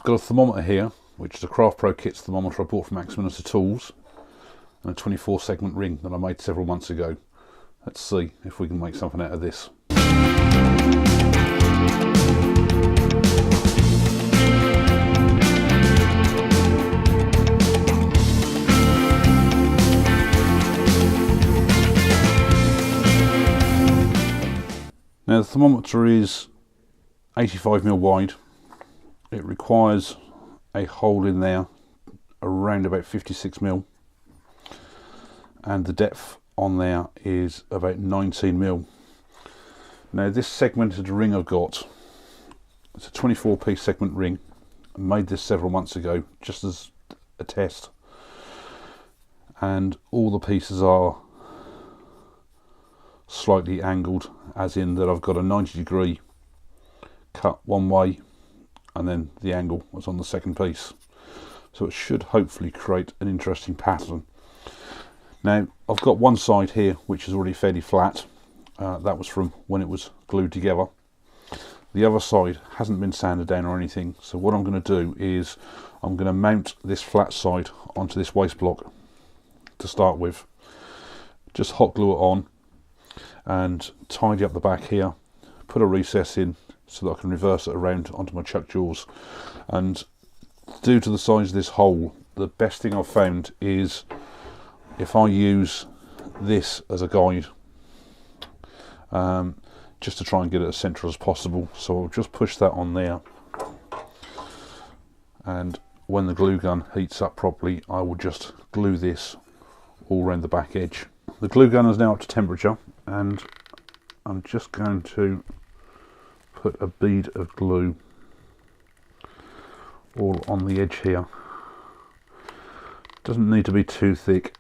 got a thermometer here, which is a Craftprokits thermometer I bought from Axminster tools, and a 24 segment ring that I made several months ago. Let's see if we can make something out of this. Now the thermometer is 85mm wide. It requires a hole in there around about 56mm, and the depth on there is about 19mm. Now this segmented ring I've got, it's a 24p segment ring. I made this several months ago just as a test, and all the pieces are slightly angled, as in that I've got a 90° cut one way and then the angle was on the second piece, so it should hopefully create an interesting pattern. Now I've got one side here which is already fairly flat. That was from when it was glued together. The other side hasn't been sanded down or anything, so what I'm going to do is I'm going to mount this flat side onto this waste block to start with. Just hot glue it on and tidy up the back here, put a recess in so that I can reverse it around onto my chuck jaws. And due to the size of this hole, the best thing I've found is if I use this as a guide, just to try and get it as central as possible. So I'll just push that on there, and when the glue gun heats up properly, I will just glue this all around the back edge. The glue gun is now up to temperature, and I'm just going to put a bead of glue all on the edge here. Doesn't need to be too thick,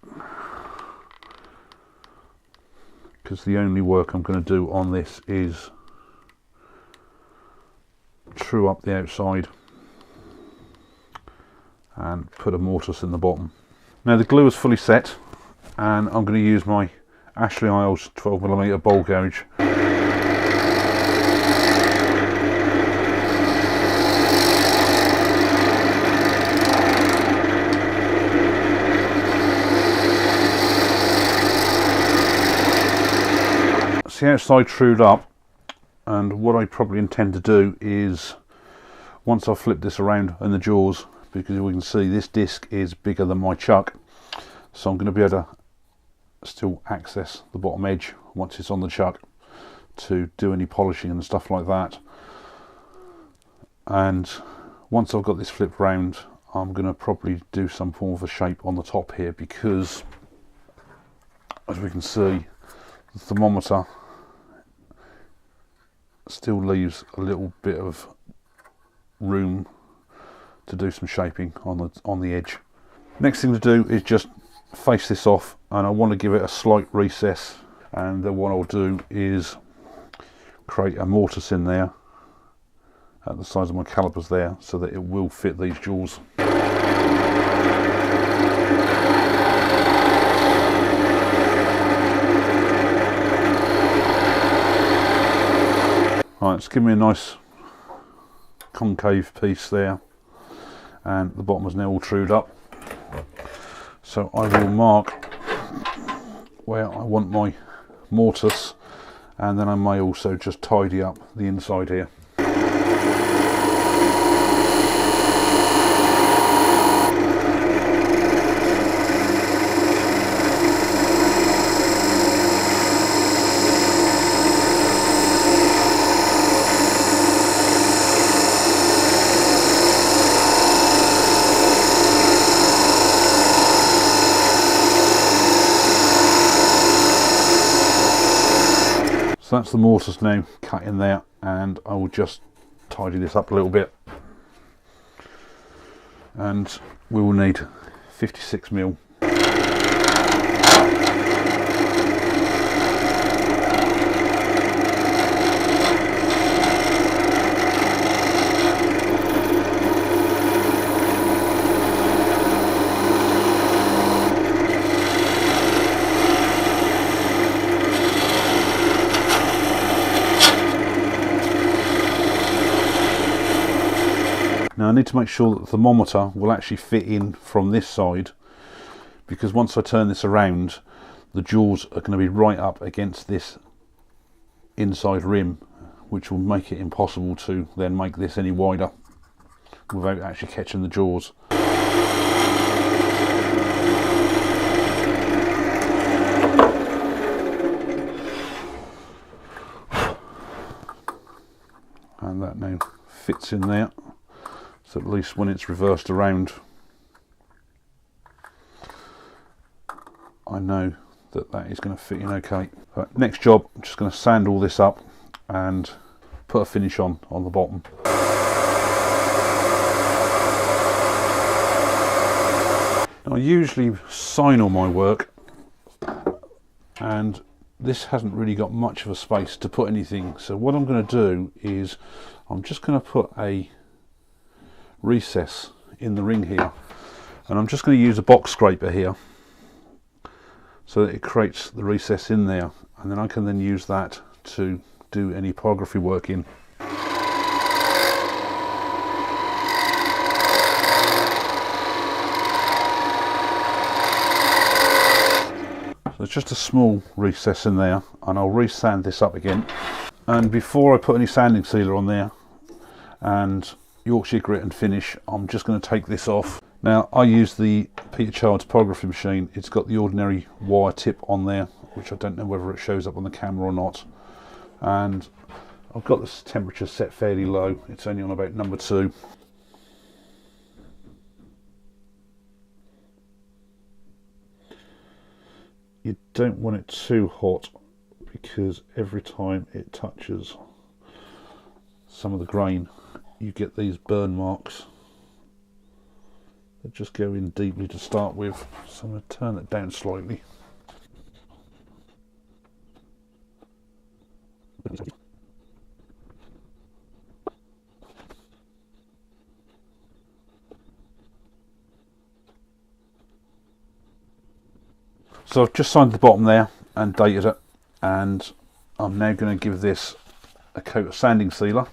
because the only work I'm going to do on this is true up the outside and put a mortise in the bottom. Now the glue is fully set, and I'm going to use my Ashley Isles 12mm bowl gouge. It's the outside trued up, and what I probably intend to do is, once I flip this around in the jaws, because we can see this disc is bigger than my chuck, so I'm going to be able to still access the bottom edge once it's on the chuck to do any polishing and stuff like that. And once I've got this flipped round, I'm going to probably do some form of a shape on the top here, because as we can see, the thermometer still leaves a little bit of room to do some shaping on the edge. Next thing to do is just face this off, and I want to give it a slight recess, and then what I'll do is create a mortise in there at the size of my calipers there, so that it will fit these jaws. Right, it's given me a nice concave piece there, and the bottom is now all trued up. So I will mark where I want my mortise, and then I may also just tidy up the inside here. So that's the mortise now cut in there, and I will just tidy this up a little bit, and we will need 56mm. Now I need to make sure that the thermometer will actually fit in from this side, because once I turn this around, the jaws are going to be right up against this inside rim, which will make it impossible to then make this any wider without actually catching the jaws. And that now fits in there, so at least when it's reversed around, I know that that is going to fit in okay. Right, next job, I'm just going to sand all this up and put a finish on the bottom. Now, I usually sign all my work, and this hasn't really got much of a space to put anything, so what I'm going to do is I'm just going to put a recess in the ring here, and I'm just going to use a box scraper here so that it creates the recess in there, and then I can then use that to do any typography work in. So it's just a small recess in there, and I'll re-sand this up again. And before I put any sanding sealer on there and Yorkshire grit and finish, I'm just going to take this off. Now, I use the Peter Child's typography machine. It's got the ordinary wire tip on there, which I don't know whether it shows up on the camera or not. And I've got this temperature set fairly low. It's only on about number 2. You don't want it too hot, because every time it touches some of the grain, you get these burn marks that just go in deeply to start with. So I'm going to turn it down slightly. So I've just signed the bottom there and dated it, and I'm now going to give this a coat of sanding sealer.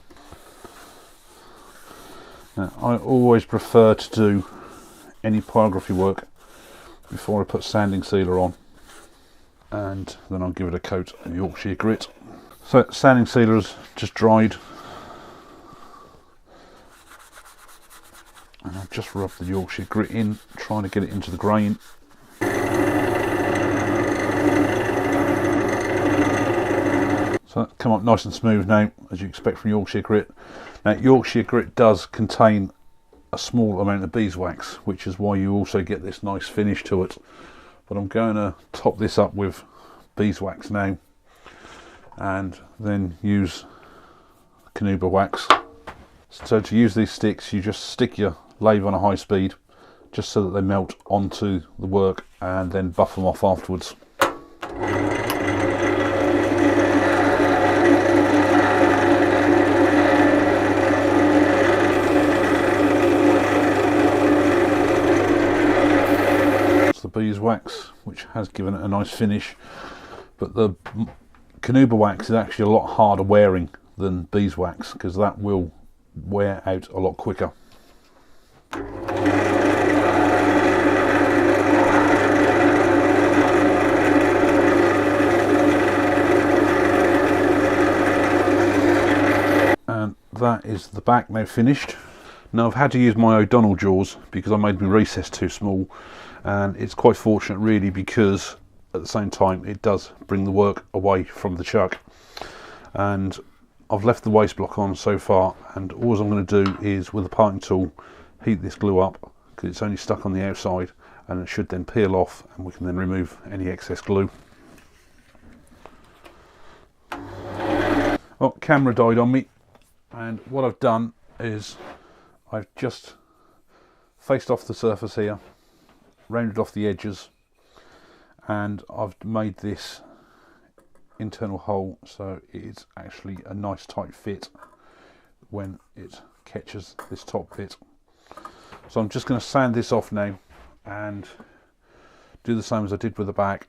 Now, I always prefer to do any typography work before I put sanding sealer on, and then I'll give it a coat of Yorkshire grit. So sanding sealer is just dried, and I've just rubbed the Yorkshire grit in, trying to get it into the grain. So that's come up nice and smooth now, as you expect from Yorkshire grit. Now, Yorkshire grit does contain a small amount of beeswax, which is why you also get this nice finish to it. But I'm going to top this up with beeswax now, and then use Canuba wax. So to use these sticks, you just stick your lathe on a high speed, just so that they melt onto the work, and then buff them off afterwards. Beeswax, which has given it a nice finish, but the Canuba wax is actually a lot harder wearing than beeswax, because that will wear out a lot quicker. And that is the back now finished. Now, I've had to use my O'Donnell jaws because I made my recess too small, and it's quite fortunate really, because at the same time it does bring the work away from the chuck. And I've left the waste block on so far, and all I'm going to do is, with a parting tool, heat this glue up, because it's only stuck on the outside, and it should then peel off, and we can then remove any excess glue. Oh, camera died on me, and what I've done is I've just faced off the surface here, rounded off the edges, and I've made this internal hole so it's actually a nice tight fit when it catches this top bit. So I'm just going to sand this off now and do the same as I did with the back,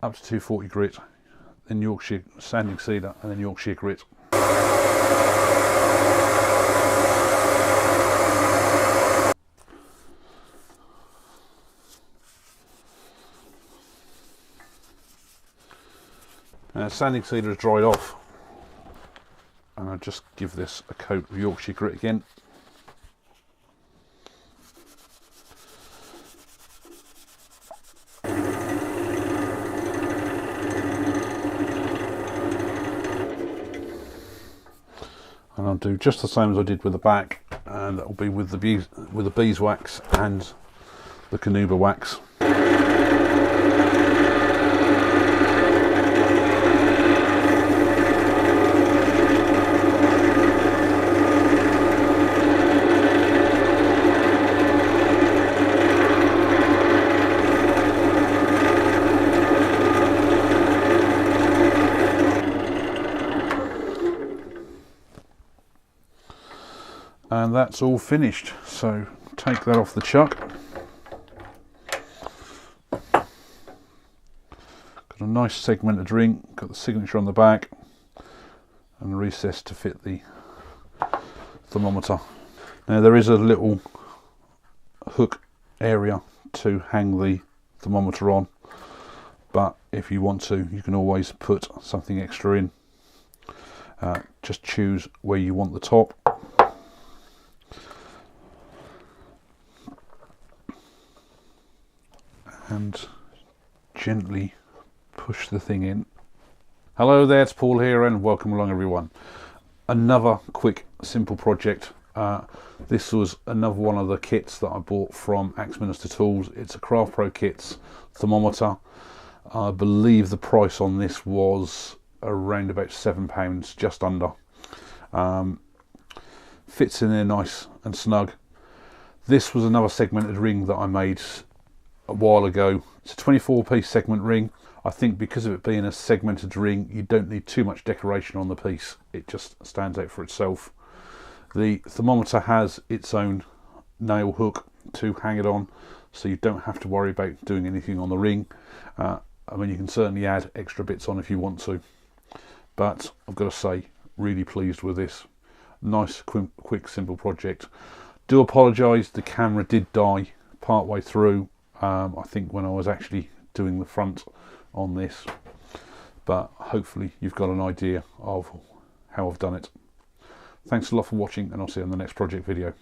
up to 240 grit, then Yorkshire sanding sealer, and then Yorkshire grit. Sanding sealer has dried off, and I'll just give this a coat of Yorkshire grit again. And I'll do just the same as I did with the back, and that will be with the beeswax and the Canuba wax. And that's all finished, so take that off the chuck. Got a nice segmented ring, got the signature on the back and the recess to fit the thermometer. Now there is a little hook area to hang the thermometer on, but if you want to, you can always put something extra in. Just choose where you want the top. And gently push the thing in. Hello there, it's Paul here, and welcome along everyone. Another quick simple project. This was another one of the kits that I bought from Axminster tools. It's a Craftprokits thermometer. I believe the price on this was around about £7, just under. Fits in there nice and snug. This was another segmented ring that I made a while ago. It's a 24-piece segment ring. I think because of it being a segmented ring, you don't need too much decoration on the piece. It just stands out for itself. The thermometer has its own nail hook to hang it on, so you don't have to worry about doing anything on the ring. I mean, you can certainly add extra bits on if you want to, but I've got to say, really pleased with this. Nice, quick, simple project. Do apologise, the camera did die part way through. I think when I was actually doing the front on this, but hopefully you've got an idea of how I've done it. Thanks a lot for watching, and I'll see you on the next project video.